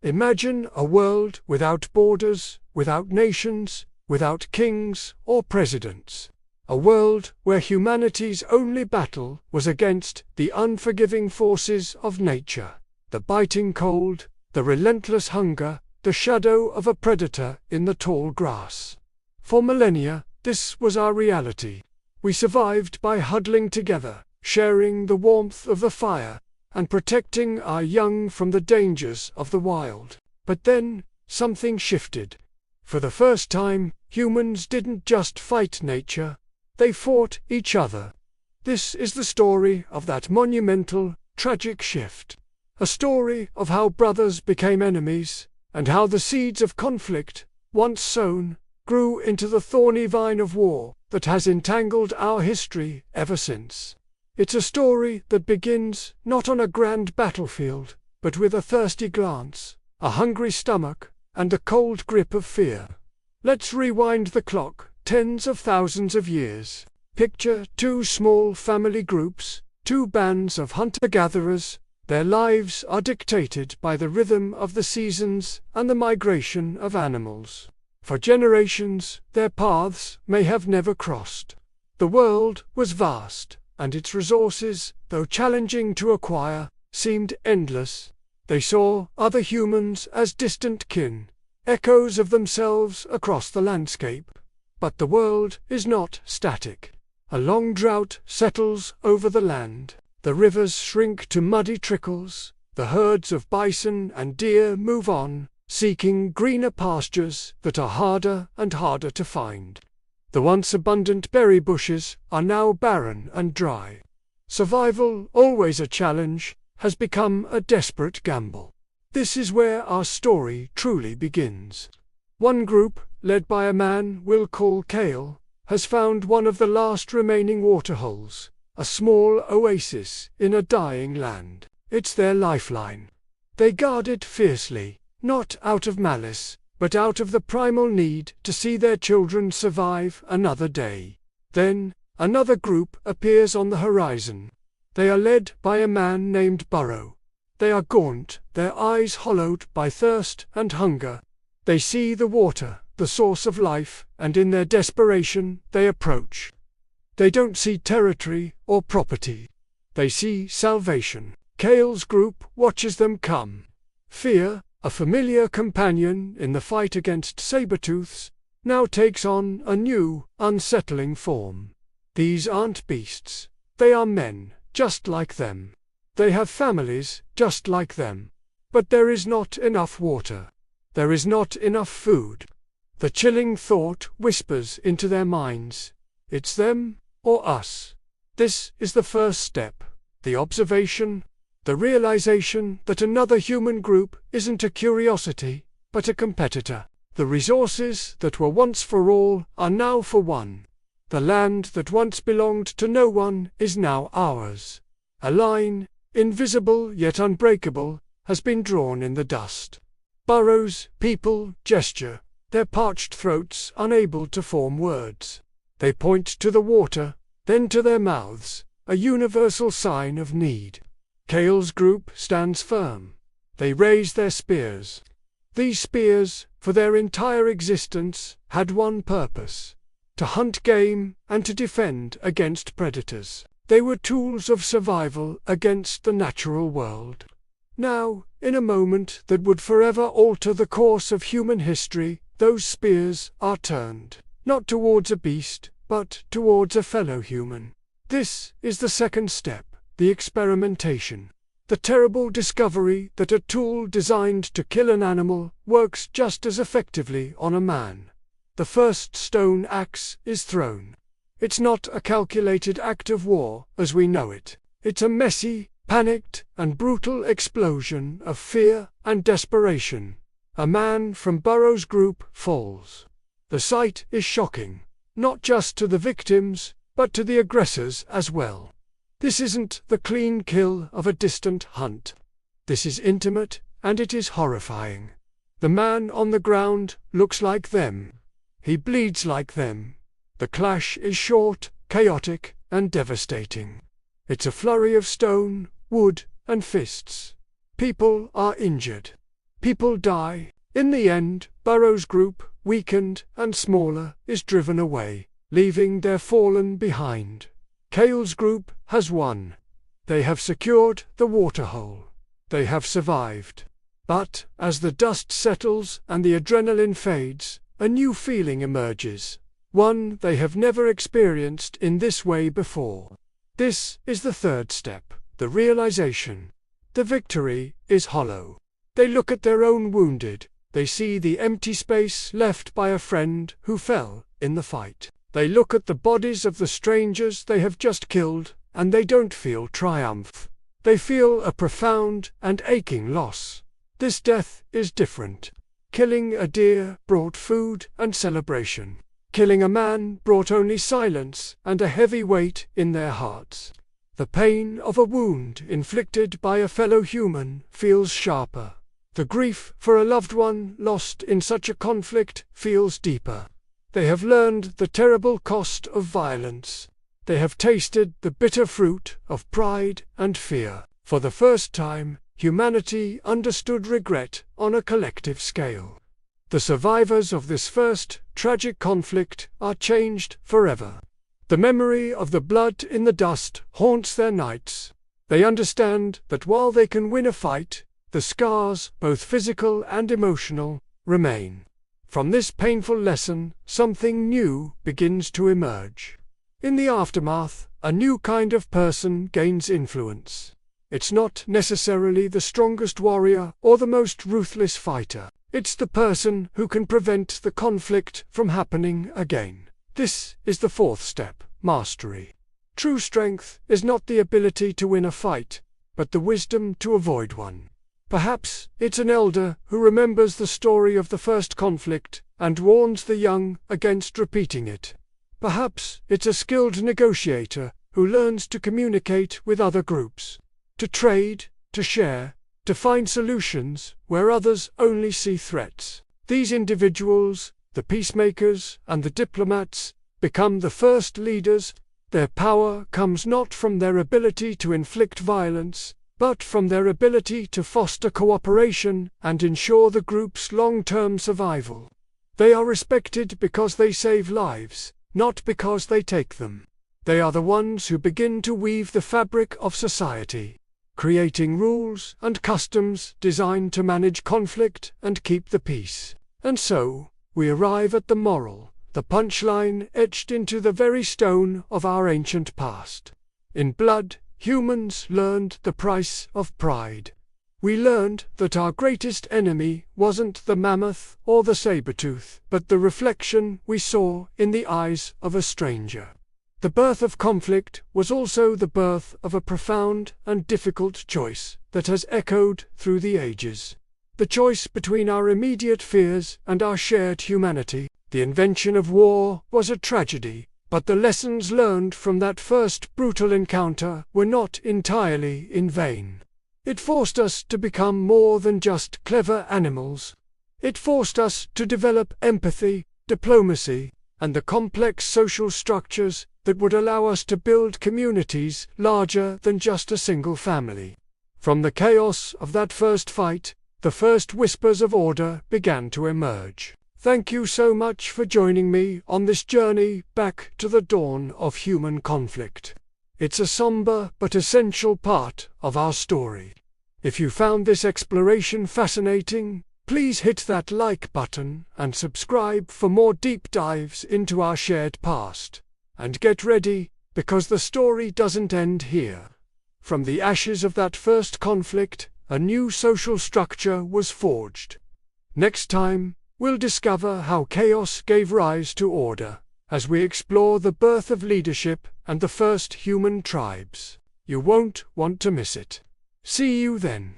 Imagine a world without borders, without nations, without kings or presidents. A world where humanity's only battle was against the unforgiving forces of nature, the biting cold, the relentless hunger, the shadow of a predator in the tall grass. For millennia, this was our reality. We survived by huddling together, sharing the warmth of the fire, and protecting our young from the dangers of the wild. But then, something shifted. For the first time, humans didn't just fight nature, they fought each other. This is the story of that monumental, tragic shift. A story of how brothers became enemies, and how the seeds of conflict, once sown, grew into the thorny vine of war that has entangled our history ever since. It's a story that begins not on a grand battlefield, but with a thirsty glance, a hungry stomach, and the cold grip of fear. Let's rewind the clock tens of thousands of years. Picture two small family groups, two bands of hunter-gatherers. Their lives are dictated by the rhythm of the seasons and the migration of animals. For generations, their paths may have never crossed. The world was vast, and its resources, though challenging to acquire, seemed endless. They saw other humans as distant kin, echoes of themselves across the landscape. But the world is not static. A long drought settles over the land. The rivers shrink to muddy trickles. The herds of bison and deer move on, seeking greener pastures that are harder and harder to find. The once abundant berry bushes are now barren and dry. Survival, always a challenge, has become a desperate gamble. This is where our story truly begins. One group, led by a man we'll call Kale, has found one of the last remaining waterholes, a small oasis in a dying land. It's their lifeline. They guard it fiercely, not out of malice, but out of the primal need to see their children survive another day. Then, another group appears on the horizon. They are led by a man named Burrow. They are gaunt, their eyes hollowed by thirst and hunger. They see the water, the source of life, and in their desperation, they approach. They don't see territory or property. They see salvation. Kale's group watches them come. Fear, a familiar companion in the fight against saber-tooths, now takes on a new, unsettling form. These aren't beasts. They are men, just like them. They have families, just like them. But there is not enough water. There is not enough food. The chilling thought whispers into their minds. It's them or us. This is the first step. The observation, the realization that another human group isn't a curiosity, but a competitor. The resources that were once for all are now for one. The land that once belonged to no one is now ours. A line, invisible yet unbreakable, has been drawn in the dust. Burrow's people gesture, their parched throats unable to form words. They point to the water, then to their mouths, a universal sign of need. Kale's group stands firm. They raise their spears. These spears, for their entire existence, had one purpose: to hunt game and to defend against predators. They were tools of survival against the natural world. Now, in a moment that would forever alter the course of human history, those spears are turned, not towards a beast, but towards a fellow human. This is the second step, the experimentation. The terrible discovery that a tool designed to kill an animal works just as effectively on a man. The first stone axe is thrown. It's not a calculated act of war as we know it. It's a messy, panicked, and brutal explosion of fear and desperation. A man from Burrow's group falls. The sight is shocking, not just to the victims, but to the aggressors as well. This isn't the clean kill of a distant hunt. This is intimate, and it is horrifying. The man on the ground looks like them. He bleeds like them. The clash is short, chaotic, and devastating. It's a flurry of stone, wood, and fists. People are injured. People die. In the end, Burrow's group, weakened and smaller, is driven away, leaving their fallen behind. Cale's group has won. They have secured the waterhole. They have survived. But, as the dust settles and the adrenaline fades, a new feeling emerges, one they have never experienced in this way before. This is the third step, the realization. The victory is hollow. They look at their own wounded. They see the empty space left by a friend who fell in the fight. They look at the bodies of the strangers they have just killed, and they don't feel triumph. They feel a profound and aching loss. This death is different. Killing a deer brought food and celebration. Killing a man brought only silence and a heavy weight in their hearts. The pain of a wound inflicted by a fellow human feels sharper. The grief for a loved one lost in such a conflict feels deeper. They have learned the terrible cost of violence. They have tasted the bitter fruit of pride and fear. For the first time, humanity understood regret on a collective scale. The survivors of this first tragic conflict are changed forever. The memory of the blood in the dust haunts their nights. They understand that while they can win a fight, the scars, both physical and emotional, remain. From this painful lesson, something new begins to emerge. In the aftermath, a new kind of person gains influence. It's not necessarily the strongest warrior or the most ruthless fighter. It's the person who can prevent the conflict from happening again. This is the fourth step, mastery. True strength is not the ability to win a fight, but the wisdom to avoid one. Perhaps it's an elder who remembers the story of the first conflict and warns the young against repeating it. Perhaps it's a skilled negotiator who learns to communicate with other groups, to trade, to share, to find solutions where others only see threats. These individuals, the peacemakers and the diplomats, become the first leaders. Their power comes not from their ability to inflict violence, but from their ability to foster cooperation and ensure the group's long-term survival. They are respected because they save lives, not because they take them. They are the ones who begin to weave the fabric of society, creating rules and customs designed to manage conflict and keep the peace. And so, we arrive at the moral, the punchline etched into the very stone of our ancient past. In blood, humans learned the price of pride. We learned that our greatest enemy wasn't the mammoth or the saber-tooth, but the reflection we saw in the eyes of a stranger. The birth of conflict was also the birth of a profound and difficult choice that has echoed through the ages. The choice between our immediate fears and our shared humanity. The invention of war was a tragedy, but the lessons learned from that first brutal encounter were not entirely in vain. It forced us to become more than just clever animals. It forced us to develop empathy, diplomacy, and the complex social structures that would allow us to build communities larger than just a single family. From the chaos of that first fight, the first whispers of order began to emerge. Thank you so much for joining me on this journey back to the dawn of human conflict. It's a somber but essential part of our story. If you found this exploration fascinating, please hit that like button and subscribe for more deep dives into our shared past. And get ready, because the story doesn't end here. From the ashes of that first conflict, a new social structure was forged. Next time, we'll discover how chaos gave rise to order, as we explore the birth of leadership and the first human tribes. You won't want to miss it. See you then.